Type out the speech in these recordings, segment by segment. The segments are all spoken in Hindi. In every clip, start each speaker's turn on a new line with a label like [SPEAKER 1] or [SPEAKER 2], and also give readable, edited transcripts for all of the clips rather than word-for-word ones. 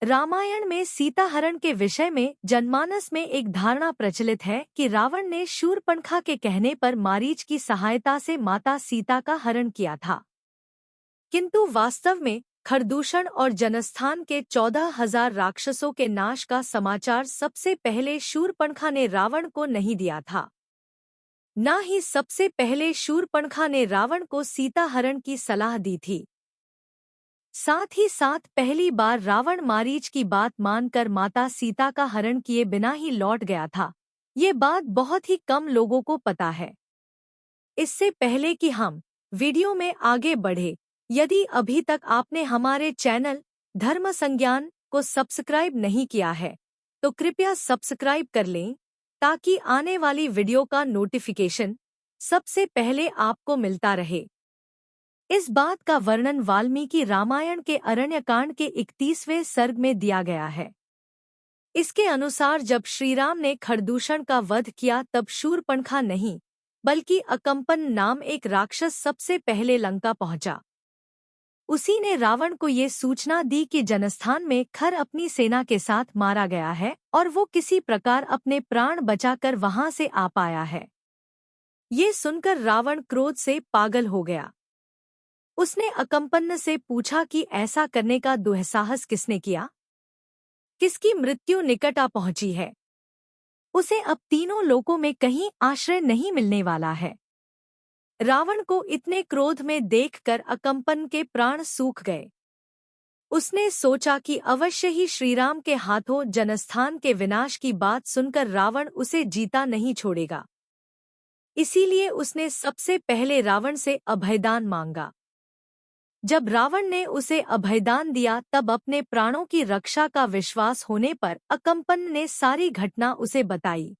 [SPEAKER 1] रामायण में सीता हरण के विषय में जनमानस में एक धारणा प्रचलित है कि रावण ने शूर्पणखा के कहने पर मारीच की सहायता से माता सीता का हरण किया था। किंतु वास्तव में खरदूषण और जनस्थान के 14,000 राक्षसों के नाश का समाचार सबसे पहले शूर्पणखा ने रावण को नहीं दिया था। न ही सबसे पहले शूर्पणखा ने रावण को सीता हरण की सलाह दी थी। साथ ही साथ पहली बार रावण मारीच की बात मानकर माता सीता का हरण किए बिना ही लौट गया था। ये बात बहुत ही कम लोगों को पता है। इससे पहले कि हम वीडियो में आगे बढ़े, यदि अभी तक आपने हमारे चैनल धर्म संज्ञान को सब्सक्राइब नहीं किया है तो कृपया सब्सक्राइब कर लें ताकि आने वाली वीडियो का नोटिफिकेशन सबसे पहले आपको मिलता रहे। इस बात का वर्णन वाल्मीकि रामायण के अरण्यकांड के 31वें सर्ग में दिया गया है। इसके अनुसार जब श्रीराम ने खरदूषण का वध किया तब शूर्पणखा नहीं बल्कि अकम्पन नाम एक राक्षस सबसे पहले लंका पहुंचा। उसी ने रावण को ये सूचना दी कि जनस्थान में खर अपनी सेना के साथ मारा गया है और वो किसी प्रकार अपने प्राण बचाकर वहां से आ पाया है। ये सुनकर रावण क्रोध से पागल हो गया। उसने अकम्पन्न से पूछा कि ऐसा करने का दुस्साहस किसने किया, किसकी मृत्यु निकट आ पहुंची है। उसे अब तीनों लोकों में कहीं आश्रय नहीं मिलने वाला है। रावण को इतने क्रोध में देखकर अकम्पन के प्राण सूख गए। उसने सोचा कि अवश्य ही श्रीराम के हाथों जनस्थान के विनाश की बात सुनकर रावण उसे जीता नहीं छोड़ेगा। इसीलिए उसने सबसे पहले रावण से अभयदान मांगा। जब रावण ने उसे अभयदान दिया तब अपने प्राणों की रक्षा का विश्वास होने पर अकम्पन ने सारी घटना उसे बताई।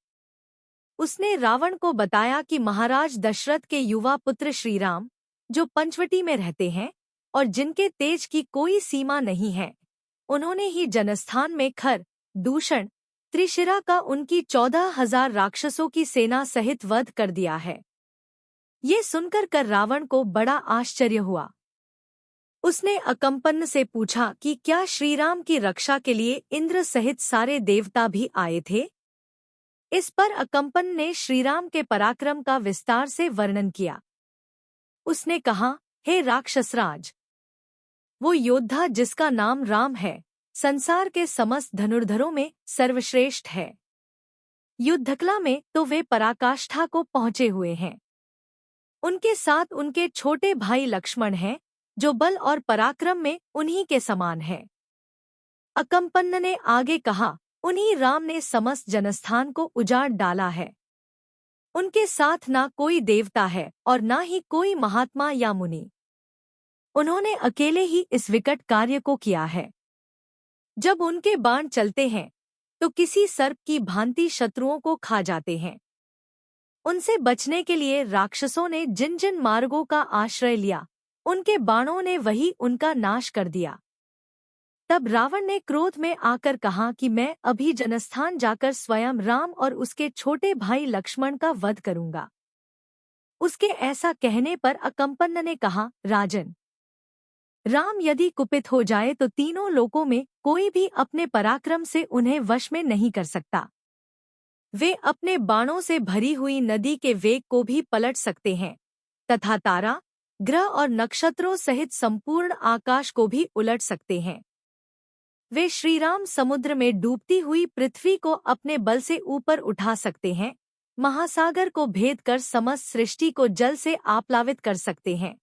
[SPEAKER 1] उसने रावण को बताया कि महाराज दशरथ के युवा पुत्र श्रीराम, जो पंचवटी में रहते हैं और जिनके तेज की कोई सीमा नहीं है, उन्होंने ही जनस्थान में खर, दूषण, त्रिशिरा का उनकी 14,000 राक्षसों की सेना सहित वध कर दिया है। ये सुनकर रावण को बड़ा आश्चर्य हुआ। उसने अकम्पन से पूछा कि क्या श्रीराम की रक्षा के लिए इंद्र सहित सारे देवता भी आए थे। इस पर अकम्पन ने श्रीराम के पराक्रम का विस्तार से वर्णन किया। उसने कहा, हे राक्षसराज, वो योद्धा जिसका नाम राम है, संसार के समस्त धनुर्धरों में सर्वश्रेष्ठ है। युद्धकला में तो वे पराकाष्ठा को पहुंचे हुए हैं। उनके साथ उनके छोटे भाई लक्ष्मण हैं, जो बल और पराक्रम में उन्हीं के समान है। अकम्पन्न ने आगे कहा, उन्हीं राम ने समस्त जनस्थान को उजाड़ डाला है। उनके साथ ना कोई देवता है और ना ही कोई महात्मा या मुनि। उन्होंने अकेले ही इस विकट कार्य को किया है। जब उनके बाण चलते हैं तो किसी सर्प की भांति शत्रुओं को खा जाते हैं। उनसे बचने के लिए राक्षसों ने जिन जिन मार्गों का आश्रय लिया, उनके बाणों ने वही उनका नाश कर दिया। तब रावण ने क्रोध में आकर कहा कि मैं अभी जनस्थान जाकर स्वयं राम और उसके छोटे भाई लक्ष्मण का वध करूंगा। उसके ऐसा कहने पर अकम्पन ने कहा, राजन, राम यदि कुपित हो जाए तो तीनों लोकों में कोई भी अपने पराक्रम से उन्हें वश में नहीं कर सकता। वे अपने बाणों से भरी हुई नदी के वेग को भी पलट सकते हैं तथा तारा, ग्रह और नक्षत्रों सहित संपूर्ण आकाश को भी उलट सकते हैं। वे श्रीराम समुद्र में डूबती हुई पृथ्वी को अपने बल से ऊपर उठा सकते हैं, महासागर को भेद कर समस्त सृष्टि को जल से आप्लावित कर सकते हैं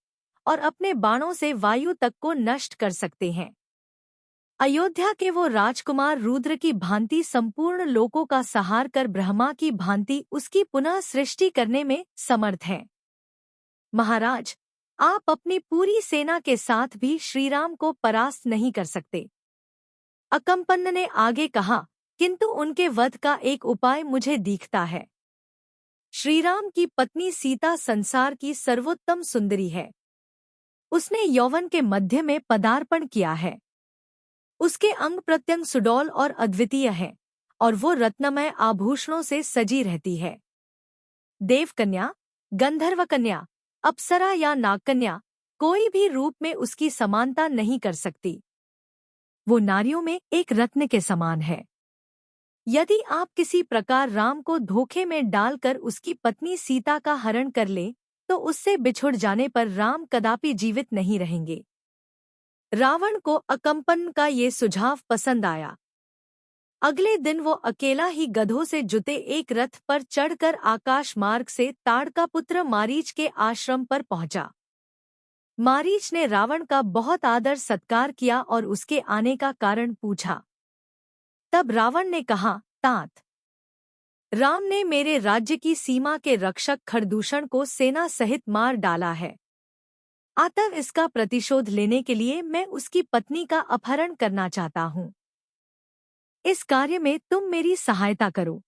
[SPEAKER 1] और अपने बाणों से वायु तक को नष्ट कर सकते हैं। अयोध्या के वो राजकुमार रुद्र की भांति संपूर्ण लोकों का संहार कर ब्रह्मा की भांति उसकी पुनः सृष्टि करने में समर्थ हैं। महाराज, आप अपनी पूरी सेना के साथ भी श्रीराम को परास्त नहीं कर सकते। अकम्पन ने आगे कहा, किंतु उनके वध का एक उपाय मुझे दिखता है। श्रीराम की पत्नी सीता संसार की सर्वोत्तम सुंदरी है। उसने यौवन के मध्य में पदार्पण किया है। उसके अंग प्रत्यंग सुडौल और अद्वितीय है और वो रत्नमय आभूषणों से सजी रहती है। देवकन्या, गंधर्व कन्या, अप्सरा या नागकन्या कोई भी रूप में उसकी समानता नहीं कर सकती। वो नारियों में एक रत्न के समान है। यदि आप किसी प्रकार राम को धोखे में डालकर उसकी पत्नी सीता का हरण कर ले, तो उससे बिछुड़ जाने पर राम कदापि जीवित नहीं रहेंगे। रावण को अकम्पन का ये सुझाव पसंद आया। अगले दिन वो अकेला ही गधों से जुते एक रथ पर चढ़कर आकाश मार्ग से ताड़का पुत्र मारीच के आश्रम पर पहुंचा। मारीच ने रावण का बहुत आदर सत्कार किया और उसके आने का कारण पूछा। तब रावण ने कहा, तात, राम ने मेरे राज्य की सीमा के रक्षक खरदूषण को सेना सहित मार डाला है। अतः इसका प्रतिशोध लेने के लिए मैं उसकी पत्नी का अपहरण करना चाहता हूँ। इस कार्य में तुम मेरी सहायता करो।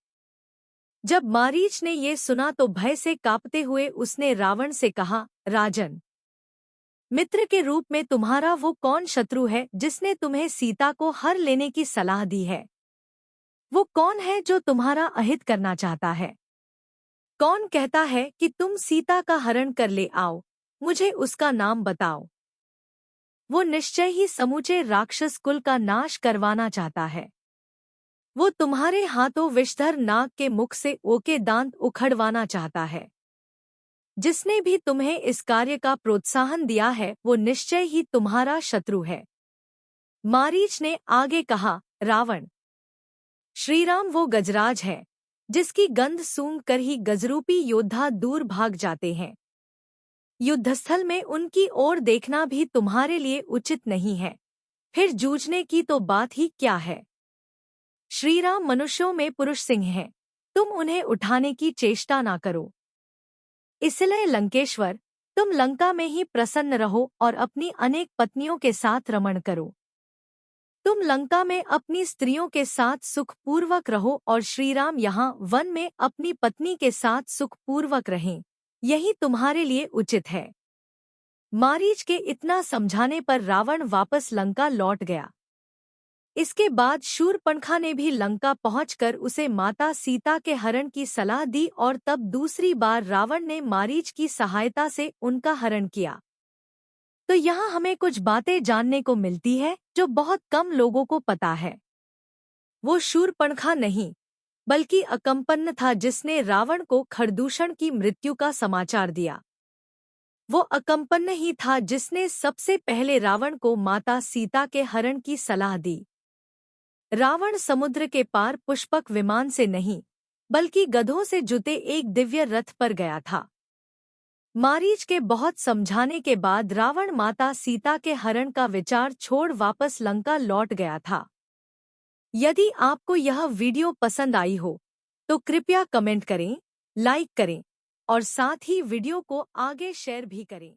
[SPEAKER 1] जब मारीच ने ये सुना तो भय से कांपते हुए उसने रावण से कहा, राजन, मित्र के रूप में तुम्हारा वो कौन शत्रु है जिसने तुम्हें सीता को हर लेने की सलाह दी है? वो कौन है जो तुम्हारा अहित करना चाहता है? कौन कहता है कि तुम सीता का हरण कर ले आओ? मुझे उसका नाम बताओ। वो निश्चय ही समूचे राक्षस कुल का नाश करवाना चाहता है। वो तुम्हारे हाथों विषधर नाग के मुख से ओके दांत उखड़वाना चाहता है। जिसने भी तुम्हें इस कार्य का प्रोत्साहन दिया है वो निश्चय ही तुम्हारा शत्रु है। मारीच ने आगे कहा, रावण, श्रीराम वो गजराज है जिसकी गंध सूंघ कर ही गजरूपी योद्धा दूर भाग जाते हैं। युद्धस्थल में उनकी ओर देखना भी तुम्हारे लिए उचित नहीं है। फिर जूझने की तो बात ही क्या है। श्रीराम मनुष्यों में पुरुष सिंह हैं, तुम उन्हें उठाने की चेष्टा ना करो। इसलिए लंकेश्वर, तुम लंका में ही प्रसन्न रहो और अपनी अनेक पत्नियों के साथ रमण करो। तुम लंका में अपनी स्त्रियों के साथ सुखपूर्वक रहो और श्रीराम यहाँ वन में अपनी पत्नी के साथ सुखपूर्वक रहें। यही तुम्हारे लिए उचित है। मारीच के इतना समझाने पर रावण वापस लंका लौट गया। इसके बाद शूरपणखा ने भी लंका पहुंचकर उसे माता सीता के हरण की सलाह दी और तब दूसरी बार रावण ने मारीच की सहायता से उनका हरण किया। तो यहाँ हमें कुछ बातें जानने को मिलती है जो बहुत कम लोगों को पता है। वो शूरपणखा नहीं, बल्कि अकम्पन था जिसने रावण को खरदूषण की मृत्यु का समाचार दिया। वो अकम्पन ही था जिसने सबसे पहले रावण को माता सीता के हरण की सलाह दी। रावण समुद्र के पार पुष्पक विमान से नहीं, बल्कि गधों से जुते एक दिव्य रथ पर गया था। मारीच के बहुत समझाने के बाद रावण माता सीता के हरण का विचार छोड़ वापस लंका लौट गया था। यदि आपको यह वीडियो पसंद आई हो, तो कृपया कमेंट करें, लाइक करें और साथ ही वीडियो को आगे शेयर भी करें।